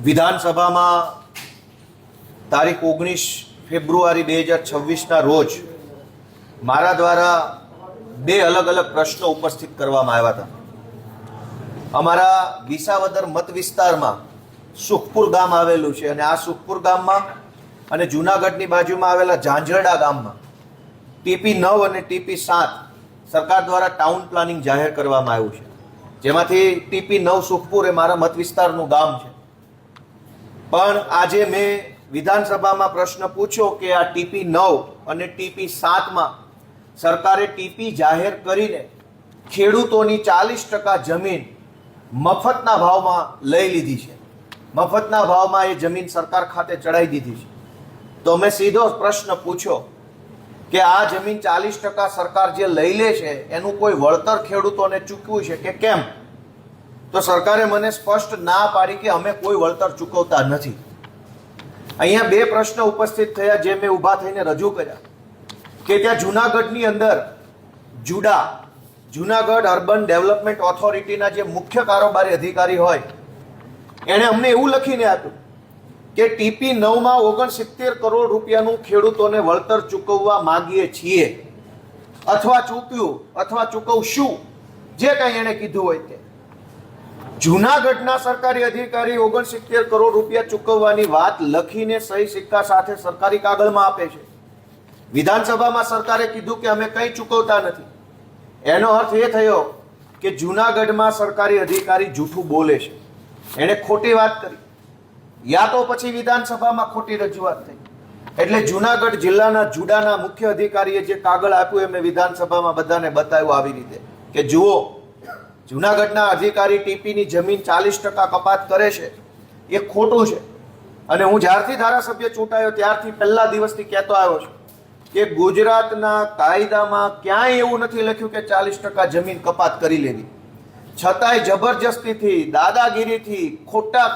વિધાનસભામાં તારીખ 19 ફેબ્રુઆરી 2026ના રોજ મારા દ્વારા બે અલગ અલગ પ્રશ્નો ઉપસ્થિત કરવામાં આવ્યા હતા. અમારા વિસાવદર મત વિસ્તારમાં સુખપુર ગામ આવેલું છે અને આ સુખપુર ગામમાં અને જૂનાગઢની બાજુમાં આવેલા ઝાંઝરડા ગામમાં TP9 અને TP7 સરકાર દ્વારા ટાઉન પ્લાનિંગ જાહેર કરવામાં આવ્યું છે, જેમાંથી TP9 સુખપુર એ મારા મત વિસ્તારનું ગામ છે. પણ આજે મેં વિધાનસભામાં પ્રશ્ન પૂછ્યો કે આ TP9 અને TP7માં સરકારે ટીપી જાહેર કરીને ખેડૂતોની 40% જમીન મફતના ભાવમાં લઈ લીધી છે. મફતના ભાવમાં એ જમીન સરકાર ખાતે ચડાવી દીધી છે. તો મેં સીધો પ્રશ્ન પૂછ્યો કે આ જમીન 40% સરકાર જે લઈ લે છે એનું કોઈ વળતર ખેડૂતોને ચૂકવ્યું છે કે કેમ? તો સરકારે મને સ્પષ્ટ ના પાડી કે અમે કોઈ વળતર ચૂકવતા નથી. અહીંયા બે પ્રશ્ન ઉપસ્થિત થયા જે મેં ઊભા થઈને રજૂ કર્યા કે ત્યાં જૂનાગઢની અંદર જૂનાગઢ અર્બન ડેવલપમેન્ટ ઓથોરિટીના જે મુખ્ય કારોબારી અધિકારી હોય એણે અમને એવું લખીને આપ્યું કે TP9માં 69 કરોડ રૂપિયાનું ખેડૂતોને વળતર ચૂકવવા માંગીએ છીએ અથવા ચૂક્યું અથવા ચૂકવશું, જે કંઈ એણે કીધું હોય તે. જૂનાગઢના સરકારી અધિકારી 69 કરોડ રૂપિયા ચૂકવવાની વાત લખીને સહી સિક્કા સાથે સરકારી કાગળમાં આપે છે. વિધાનસભામાં સરકારે કીધું કે અમે કંઈ ચૂકવતા નથી. એનો અર્થ એ થયો કે જૂનાગઢમાં સરકારી અધિકારી જૂઠું બોલે છે, એણે ખોટી વાત કરી, યા તો પછી વિધાનસભામાં ખોટી રજૂઆત થઈ. એટલે જૂનાગઢ જિલ્લાના જુડાના મુખ્ય અધિકારીએ જે કાગળ આપ્યું એ મેં વિધાનસભામાં બધાને બતાવ્યું આવી રીતે કે જુઓ, જૂનાગઢના અધિકારી ટીપીની જમીન 40% કપાત કરે છે એ ખોટું છે. અને હું જ્યારથી ધારાસભ્ય ચૂંટાયો ત્યારથી પહેલા દિવસથી કહેતો આવ્યો છું કે ગુજરાતના કાયદામાં ક્યાંય એવું નથી લખ્યું કે 40% જમીન કપાત કરી લેવી. છતાંય જબરજસ્તીથી, દાદાગીરીથી, ખોટા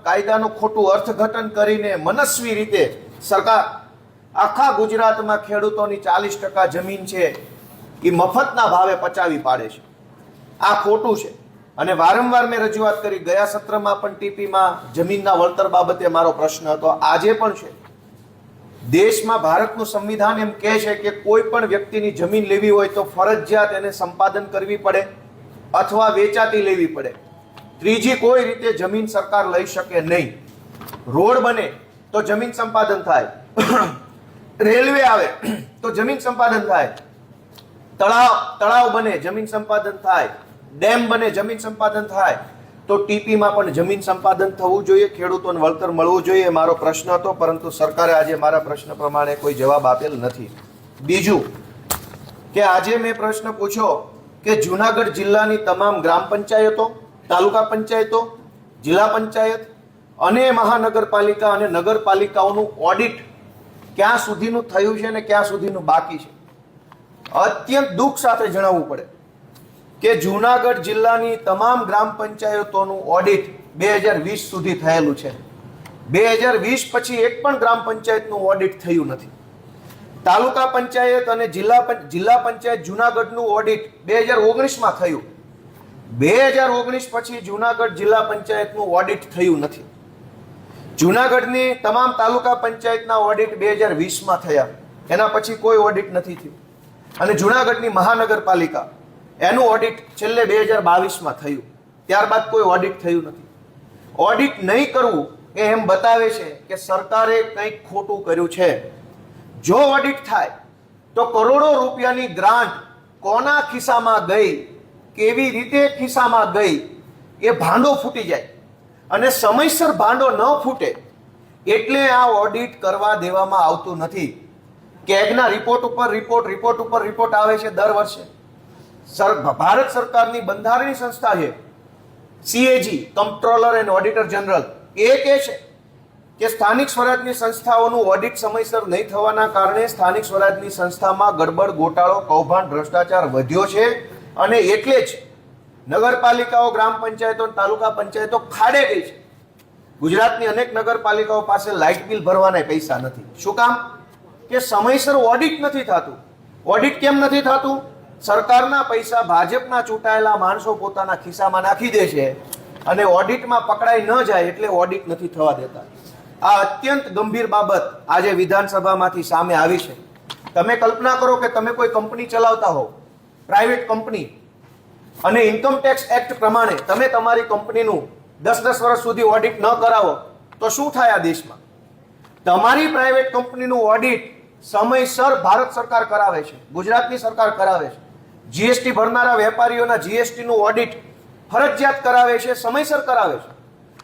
કાયદાનું ખોટું અર્થઘટન કરીને મનસ્વી રીતે સરકાર આખા ગુજરાતમાં ખેડૂતોની 40% જમીન છે એ મફતના ભાવે પચાવી પાડે છે. આ ખોટું છે અને વારંવાર મેં રજૂઆત કરી. ગયા સત્રમાં પણ ટીપીમાં જમીનના વળતર બાબતે મારો પ્રશ્ન હતો, આજે પણ છે. દેશમાં ભારતનું સંવિધાન એમ કહે છે કે કોઈ પણ વ્યક્તિની જમીન લેવી હોય તો ફરજિયાત એને સંપાદન કરવી પડે અથવા વેચાતી લેવી પડે. ત્રીજી કોઈ રીતે જમીન સરકાર લઈ શકે નહીં. રોડ બને તો જમીન સંપાદન થાય, રેલવે આવે તો જમીન સંપાદન થાય, તળાવ બને જમીન સંપાદન થાય, ડેમ બને જમીન સંપાદન થાય. તો ટીપીમાં પણ જમીન સંપાદન થવું જોઈએ, ખેડૂતોને વળતર મળવું જોઈએ, એ મારો પ્રશ્ન હતો. પરંતુ સરકારે આજે મારા પ્રશ્ન પ્રમાણે કોઈ જવાબ આપેલ નથી. બીજું કે આજે મેં પ્રશ્ન પૂછ્યો કે જૂનાગઢ જિલ્લાની તમામ ગ્રામ પંચાયતો, તાલુકા પંચાયતો, જિલ્લા પંચાયત અને મહાનગરપાલિકા અને નગરપાલિકાઓનું ઓડિટ ક્યાં સુધીનું થયું છે અને ક્યાં સુધીનું બાકી છે. અત્યંત દુઃખ સાથે જણાવવું પડે કે જૂનાગઢ જિલ્લાની તમામ ગ્રામ પંચાયતોનું ઓડિટ 2020 સુધી થયેલું છે. 2020 પછી એક પણ ગ્રામ પંચાયતનું ઓડિટ થયું નથી. તાલુકા પંચાયત અને જિલ્લા પંચાયત જૂનાગઢનું ઓડિટ 2019માં થયું. 2019 પછી જૂનાગઢ જિલ્લા પંચાયતનું ઓડિટ થયું નથી. જૂનાગઢની તમામ તાલુકા પંચાયતના ઓડિટ 2020માં થયા, એના પછી કોઈ ઓડિટ નથી થયું. અને જૂનાગઢની મહાનગરપાલિકા એનું ઓડિટ છેલ્લે 2022માં થયું, ત્યારબાદ કોઈ ઓડિટ થયું નથી. ઓડિટ નહીં કરવું એ એમ બતાવે છે કે સરકારે કંઈક ખોટું કર્યું છે. જો ઓડિટ થાય તો કરોડો રૂપિયાની ગ્રાન્ટ કોના ખિસ્સામાં ગઈ, કેવી રીતે ખિસ્સામાં ગઈ, એ ભાંડો ફૂટી જાય. અને સમયસર ભાંડો ન ફૂટે એટલે આ ઓડિટ કરવા દેવામાં આવતું નથી. કેગના રિપોર્ટ ઉપર રિપોર્ટ આવે છે દર વર્ષે. ભારત સરકારની બંધારણીય સંસ્થા છે CAG, કમ્પ્ટ્રોલર એન્ડ ઓડિટર જનરલ, એ કહે છે કે સ્થાનિક સ્વરાજની સંસ્થાઓનું ઓડિટ સમયસર નહીં થવાના કારણે સ્થાનિક સ્વરાજની સંસ્થામાં ગડબડ, ગોટાળો, કૌભાંડ, ભ્રષ્ટાચાર વધ્યો છે. અને એટલે જ નગરપાલિકાઓ, ગ્રામ પંચાયતો, તાલુકા પંચાયતો ખાડે ગઈ છે. ગુજરાતની અનેક નગરપાલિકાઓ પાસે લાઇટ બિલ ભરવાના પૈસા નથી. શું કામ? કે સમયસર ઓડિટ નથી થતું. ઓડિટ કેમ નથી થતું? સરકારના પૈસા ભાજપના ચૂંટાયેલા માણસો પોતાના ખિસ્સામાં નાખી દે છે અને ઓડિટમાં પકડાઈ ન જાય એટલે ઓડિટ નથી થવા દેતા. આ અત્યંત ગંભીર બાબત આજે વિધાનસભામાંથી સામે આવી છે. તમે કલ્પના કરો કે તમે કોઈ કંપની ચલાવતા હો, પ્રાઇવેટ કંપની, અને ઇન્કમ ટેક્સ એક્ટ પ્રમાણે તમે તમારી કંપનીનું 10-10 વર્ષ સુધી ઓડિટ ન કરાવો તો શું થાય આ દેશમાં? તમારી પ્રાઇવેટ કંપનીનું ઓડિટ સમયસર ભારત સરકાર કરાવે છે, ગુજરાતની સરકાર કરાવે છે. જીએસટી ભરનારા વેપારીઓના જીએસટીનું ઓડિટ ફરજિયાત કરાવે છે, સમયસર કરાવે છે.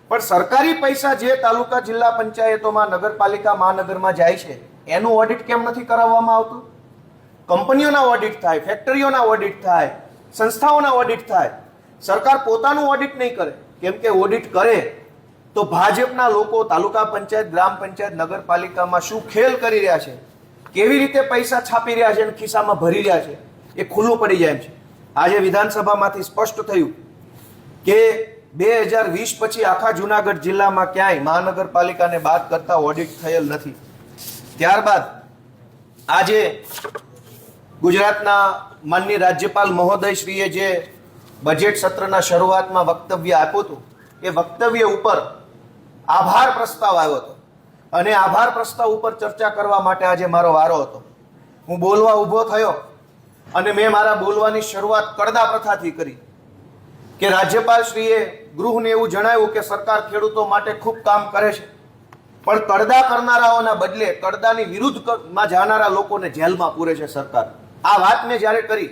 પણ સરકારી પૈસા જે તાલુકા, જિલ્લા પંચાયતોમાં, નગરપાલિકા, મહાનગરમાં જાય છે એનું ઓડિટ કેમ નથી કરાવવામાં આવતું? કંપનીઓના ઓડિટ થાય, ફેક્ટરીઓના ઓડિટ થાય, સંસ્થાઓના ઓડિટ થાય. સરકાર પોતાનું ઓડિટ નહીં કરે, કેમ કે ઓડિટ કરે તો ભાજપના લોકો તાલુકા પંચાયત, ગ્રામ પંચાયત, નગરપાલિકામાં શું ખેલ કરી રહ્યા છે, કેવી રીતે પૈસા છાપી રહ્યા છે અને ખિસ્સામાં ભરી રહ્યા છે એ ખુલ્લું પડી જાય એમ છે. આજે વિધાનસભામાંથી સ્પષ્ટ થયું કે 2020 પછી આખા જુનાગઢ જિલ્લામાં ક્યાંય મહાનગરપાલિકાને બાદ કરતા ઓડિટ થયેલ નથી. ત્યારબાદ આજે ગુજરાતના માનનીય રાજ્યપાલ મહોદયશ્રીએ જે બજેટ સત્રના શરૂઆતમાં વક્તવ્ય આપ્યું હતું એ વક્તવ્ય ઉપર આભાર પ્રસ્તાવ આવ્યો હતો અને આભાર પ્રસ્તાવ ઉપર ચર્ચા કરવા માટે આજે મારો વારો હતો. હું બોલવા ઊભો થયો અને મેં મારા બોલવાની શરૂઆત કડદા પ્રથાથી કરી કે રાજ્યપાલશ્રીએ ગૃહને એવું જણાવ્યું કે સરકાર ખેડૂતો માટે ખૂબ કામ કરે છે, પણ કડદા કરનારાઓના બદલે કડદાની વિરુદ્ધમાં જાનારા લોકોને જેલમાં પૂરે છે સરકાર. આ વાત મેં જ્યારે કરી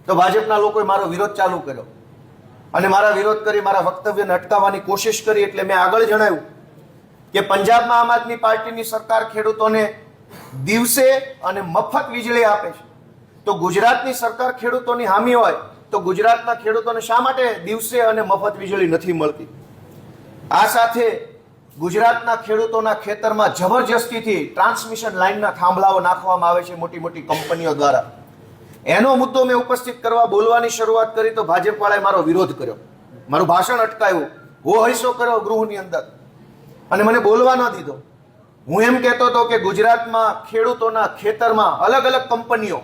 તો ભાજપના લોકોએ મારો વિરોધ ચાલુ કર્યો અને મારા વિરોધ કરી મારા વક્તવ્યને અટકાવવાની કોશિશ કરી. એટલે મેં આગળ જણાવ્યું કે પંજાબમાં આમ આદમી પાર્ટીની સરકાર ખેડૂતોને દિવસે અને મફત વીજળી આપે છે, તો ગુજરાતની સરકાર ખેડૂતોની હામી હોય તો ગુજરાતના ખેડૂતોને શા માટે દિવસે અને મફત વીજળી નથી મળતી? આ સાથે ગુજરાતના ખેડૂતોના ખેતરમાં જબરજસ્તીથી ટ્રાન્સમિશન લાઇનના થાંભલાઓ નાખવામાં આવે છે મોટી મોટી કંપનીઓ દ્વારા. એનો મુદ્દો મેં ઉપસ્થિત કરવા બોલવાની શરૂઆત કરી તો ભાજપવાળાએ મારો વિરોધ કર્યો, મારું ભાષણ અટકાવ્યું, હોહૈસો કર્યો ગૃહની અંદર અને મને બોલવા ન દીધો. હું એમ કહેતો હતો કે ગુજરાતમાં ખેડૂતોના ખેતરમાં અલગ અલગ કંપનીઓ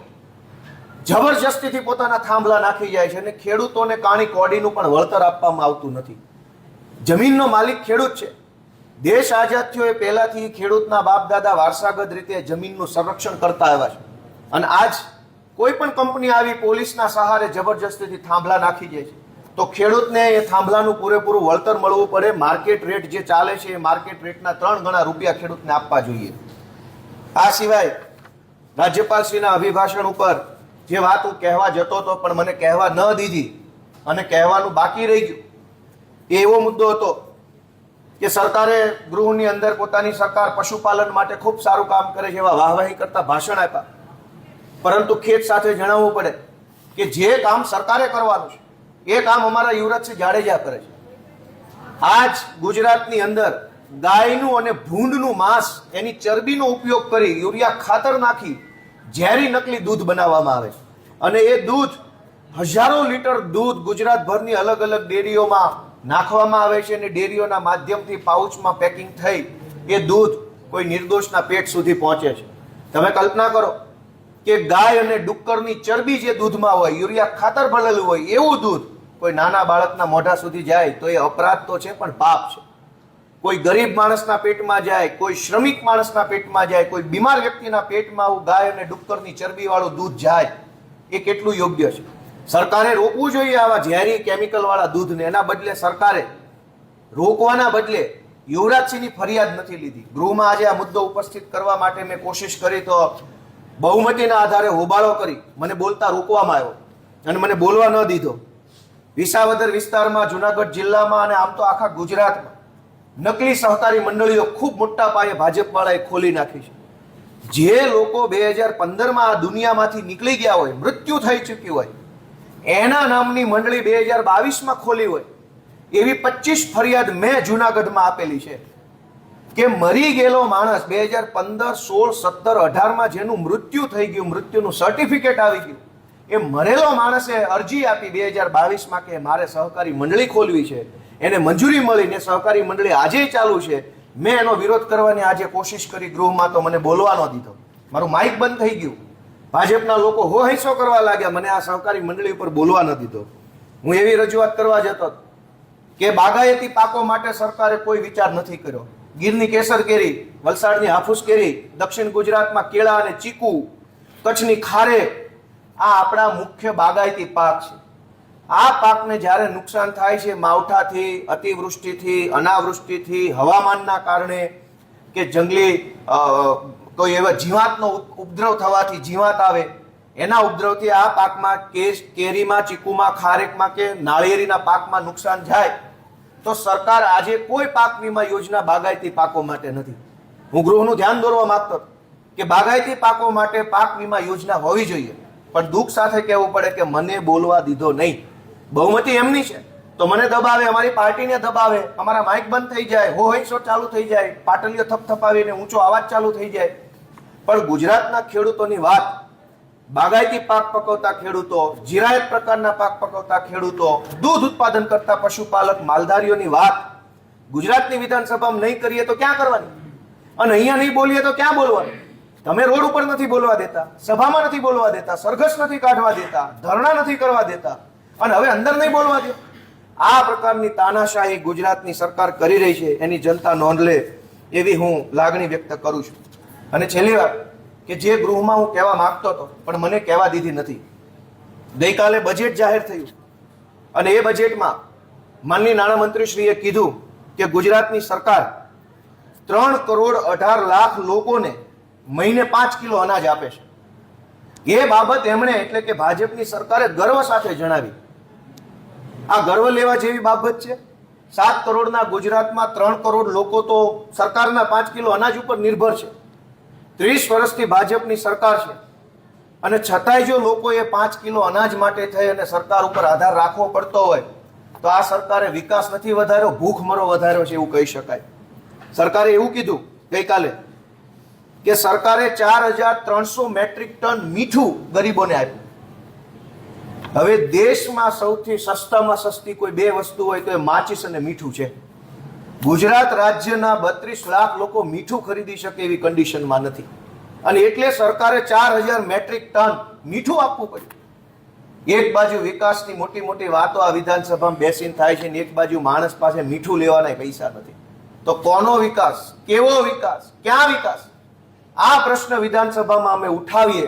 જબરજસ્તીથી પોતાના થાંભલા નાખી જાય છે અને ખેડૂતોને કાણી કોડીનું પણ વળતર આપવામાં આવતું નથી. જમીનનો માલિક ખેડૂત છે. દેશ આઝાદ થયો એ પહેલાથી ખેડૂતના બાપ દાદા વારસાગત રીતે જમીનનું સંરક્ષણ કરતા આવ્યા છે અને આજ કોઈ પણ કંપની આવી પોલીસના સહારે જબરજસ્તીથી થાંભલા નાખી જાય છે તો ખેડૂતને એ થાંભલાનું પૂરેપૂરું વળતર મળવું પડે. માર્કેટ રેટ જે ચાલે છે એ માર્કેટ રેટના 3 ગણા રૂપિયા ખેડૂતને આપવા જોઈએ. આ સિવાય રાજ્યપાલશ્રીના અભિભાષણ ઉપર જે વાત હું કહેવા જતો હતો પણ મને કહેવા ન દીધી અને કહેવાનું બાકી રહી ગયું, એ એવો મુદ્દો હતો કે સરકારે ગૃહની અંદર પોતાની સરકાર પશુપાલન માટે ખૂબ સારું કામ કરે છે એવા વાહવાહી કરતા ભાષણ આપ્યા, પરંતુ ખેત સાથે જણાવવું પડે કે જે કામ સરકારે કરવાનું છે એ કામ અમારા યુવરાજસિંહ જાડેજા કરે છે. આજ ગુજરાતની અંદર ગાયનું અને ભૂંડનું માંસ, એની ચરબીનો ઉપયોગ કરી યુરિયા ખાતર નાખી ઝેરી નકલી દૂધ બનાવવામાં આવે છે અને એ દૂધ હજારો લીટર દૂધ ગુજરાતભરની અલગ અલગ ડેરીઓમાં નાખવામાં આવે છે અને ડેરીઓના માધ્યમથી પાઉચમાં પેકિંગ થઈ એ દૂધ કોઈ નિર્દોષના પેટ સુધી પહોંચે છે. તમે કલ્પના કરો કે ગાય અને ડુક્કરની ચરબી જે દૂધમાં હોય, યુરિયા ખાતર ભરેલું હોય એવું દૂધ કોઈ નાના બાળકના મોઢા સુધી જાય તો એ અપરાધ તો છે પણ પાપ છે. કોઈ ગરીબ માણસના પેટમાં જાય, કોઈ શ્રમિક માણસના પેટમાં જાય, કોઈ બીમાર વ્યક્તિના પેટમાં આવું ગાય અને ડુક્કરની ચરબીવાળું દૂધ જાય એ કેટલું યોગ્ય છે? સરકારે રોકવું જોઈએ આવા ઝેરી કેમિકલવાળા દૂધને. એના બદલે સરકારે રોકવાના બદલે યુવરાજસિંહની ફરિયાદ નથી લીધી. ગૃહમાં આજે આ મુદ્દો ઉપસ્થિત કરવા માટે મેં કોશિશ કરી તો બહુમતીના આધારે હોબાળો કરી મને બોલતા રોકવામાં આવ્યો અને મને બોલવા ન દીધો. વિસાવદર વિસ્તારમાં, જુનાગઢ જિલ્લામાં અને આમ તો આખા ગુજરાતમાં નકલી સહકારી મંડળીઓ ખૂબ મોટા પાયે ભાજપવાળાએ ખોલી નાખી છે. જે લોકો 2015માં આ દુનિયામાંથી નીકળી ગયા હોય, મૃત્યુ થઈ ચૂક્યું હોય, એના નામની મંડળી 2022માં ખોલી હોય એવી 25 ફરિયાદ મેં જુનાગઢમાં આપેલી છે કે મરી ગયેલો માણસ 2015, 16, 17, 18માં જેનું મૃત્યુ થઈ ગયું, મૃત્યુનું સર્ટિફિકેટ આવી ગયું, એ મરેલો માણસે અરજી આપી 2022માં કે મારે સહકારી મંડળી ખોલવી છે, એને મંજૂરી મળીને સહકારી મંડળી આજે ચાલુ છે. મેં એનો વિરોધ કરવાની આજે કોશિશ કરી ગૃહમાં તો મને બોલવા ન દીધો, મારું માઇક બંધ થઈ ગયું. ભાજપના લોકો હોહૈસો કરવા લાગ્યા, મને આ સહકારી મંડળી ઉપર બોલવા ન દીધો. હું એવી રજૂઆત કરવા જતો કે બાગાયતી પાકો માટે સરકારે કોઈ વિચાર નથી કર્યો. ગીરની કેસર કેરી, વલસાડની હાફૂસ કેરી, દક્ષિણ ગુજરાતમાં કેળા અને ચીકુ, કચ્છની ખારેક, આ આપણા મુખ્ય બાગાયતી પાક છે. આ પાકને જ્યારે નુકસાન થાય છે માવઠાથી, અતિવૃષ્ટિથી, અનાવૃષ્ટિથી, હવામાનના કારણે કે જંગલી કોઈ એવા જીવાતનો ઉપદ્રવ થવાથી જીવાત આવે, એના ઉપદ્રવથી આ પાકમાં કેરીમાં, ચીકુમાં, ખારેકમાં કે નાળિયેરીના પાકમાં નુકસાન જાય તો સરકાર આજે કોઈ પાક વીમા યોજના બાગાયતી પાકો માટે નથી. હું ગૃહનું ધ્યાન દોરવા માંગતો હતો કે બાગાયતી પાકો માટે પાક વીમા યોજના હોવી જોઈએ, પણ દુઃખ સાથે કહેવું પડે કે મને બોલવા દીધો નહીં. બહુમતી એમની છે તો મને દબાવે, અમારી પાર્ટીને દબાવે, અમારા માઇક બંધ થઈ જાય, હોઈસો ચાલુ થઈ જાય, પાટલીઓ થપથપાવીને ઊંચો અવાજ ચાલુ થઈ જાય. પણ ગુજરાતના ખેડૂતોની વાત, બાગાયતી પાક પકવતા ખેડૂતો, જીરાયત પ્રકારના પાક પકવતા ખેડૂતો, દૂધ ઉત્પાદન કરતા પશુપાલક માલધારીઓની વાત ગુજરાતની વિધાનસભામાં નહીં કરીએ તો ક્યાં કરવાની? અને અહીંયા નહીં બોલીએ તો ક્યાં બોલવાનું? તમે રોડ ઉપર નથી બોલવા દેતા, સભામાં નથી બોલવા દેતા, સરઘસ નથી કાઢવા દેતા, ધરણા નથી કરવા દેતા, અને હવે અંદર નહીં બોલવા દે. આ પ્રકારની તાનાશાહી ગુજરાતની સરકાર કરી રહી છે, એની જનતા નોંધ લે એવી હું લાગણી વ્યક્ત કરું છું. અને છેલ્લી વાત કે જે ગૃહમાં હું કહેવા માંગતો હતો પણ મને કહેવા દીધી નથી. ગઈકાલે બજેટ જાહેર થયું અને એ બજેટમાં માનનીય નાણામંત્રીશ્રીએ કીધું કે ગુજરાતની સરકાર 3,18,00,000 લોકોને મહિને 5 કિલો અનાજ આપે છે. એ બાબત એમણે એટલે કે ભાજપની સરકારે ગર્વ સાથે જણાવી. આ ગર્વ લેવા જેવી બાબત છે. 7 કરોડના ગુજરાતમાં 3 કરોડ લોકો તો સરકારના 5 કિલો અનાજ ઉપર નિર્ભર છે. 30 વર્ષથી ભાજપની સરકાર છે અને છતાંય જો લોકોએ 5 કિલો અનાજ માટે થઈ અને સરકાર ઉપર આધાર રાખવો પડતો હોય તો આ સરકારે વિકાસ નથી વધાર્યો, ભૂખમરો વધાર્યો છે એવું કહી શકાય. સરકારે એવું કીધું ગઈકાલે કે સરકારે 4,300 મેટ્રિક ટન મીઠું ગરીબોને આપ્યું. હવે દેશમાં સૌથી સસ્તામાં સસ્તી કોઈ બે વસ્તુ હોય તો એ માચીસ અને મીઠું છે. ગુજરાત રાજ્યના 32 લાખ લોકો મીઠું ખરીદી શકે એવી કન્ડિશનમાં નથી અને એટલે સરકારે 4,000 મેટ્રિક ટન મીઠું આપવું પડ્યું. એક બાજુ વિકાસની મોટી મોટી વાતો આ વિધાનસભામાં બેસીને થાય છે ને એક બાજુ માણસ પાસે મીઠું લેવાના પૈસા નથી. તો કોનો વિકાસ, કેવો વિકાસ, ક્યાં વિકાસ? આ પ્રશ્ન વિધાનસભામાં અમે ઉઠાવીએ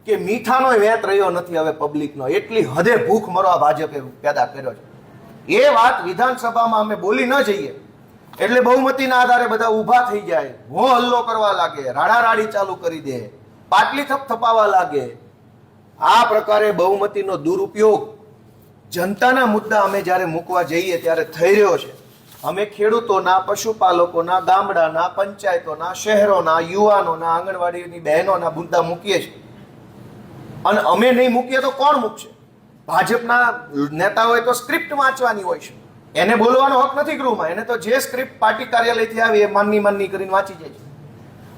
કે મીઠાનો વેત રહ્યો નથી હવે પબ્લિકનો, એટલી હદે ભૂખમરો આ ભાજપે પેદા કર્યો છે. એ વાત વિધાનસભામાં અમે બોલી ન જઈએ એટલે બહુમતીના આધારે બધા ઊભા થઈ જાય, હો હલ્લો કરવા લાગે, રાડારાડી ચાલુ કરી દે, પાટલી થપથપાવા લાગે. આ પ્રકારે બહુમતીનો દુરુપયોગ જનતાના મુદ્દા અમે જ્યારે મૂકવા જઈએ ત્યારે થઈ રહ્યો છે. અમે ખેડૂતોના, પશુપાલકોના, ગામડાના, પંચાયતોના, શહેરોના, યુવાનોના, આંગણવાડીની બહેનોના મુદ્દા મૂકીએ છીએ અને અમે નહીં મૂકીએ તો કોણ મૂકશે? ભાજપના નેતાઓએ તો સ્ક્રિપ્ટ વાંચવાની હોય છે, એને બોલવાનો હક નથી ગૃહમાં. એને તો જે સ્ક્રિપ્ટ પાર્ટી કાર્યાલયથી આવી એ માનની કરીને વાંચી જાય છે.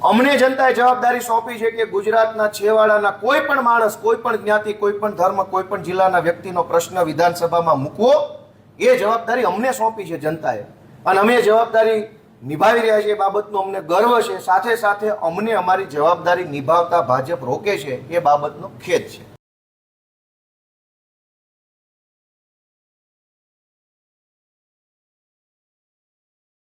અમને જનતાએ જવાબદારી સોંપી છે કે ગુજરાતના છેવાડાના કોઈ પણ માણસ, કોઈ પણ જ્ઞાતિ, કોઈ પણ ધર્મ, કોઈ પણ જિલ્લાના વ્યક્તિનો પ્રશ્ન વિધાનસભામાં મૂકવો એ જવાબદારી અમને સોંપી છે જનતાએ અને અમે જવાબદારી નિભાવી રહ્યા છીએ. એ બાબતનો અમને ગર્વ છે. સાથે સાથે અમને અમારી જવાબદારી નિભાવતા ભાજપ રોકે છે એ બાબતનો ખેદ છે.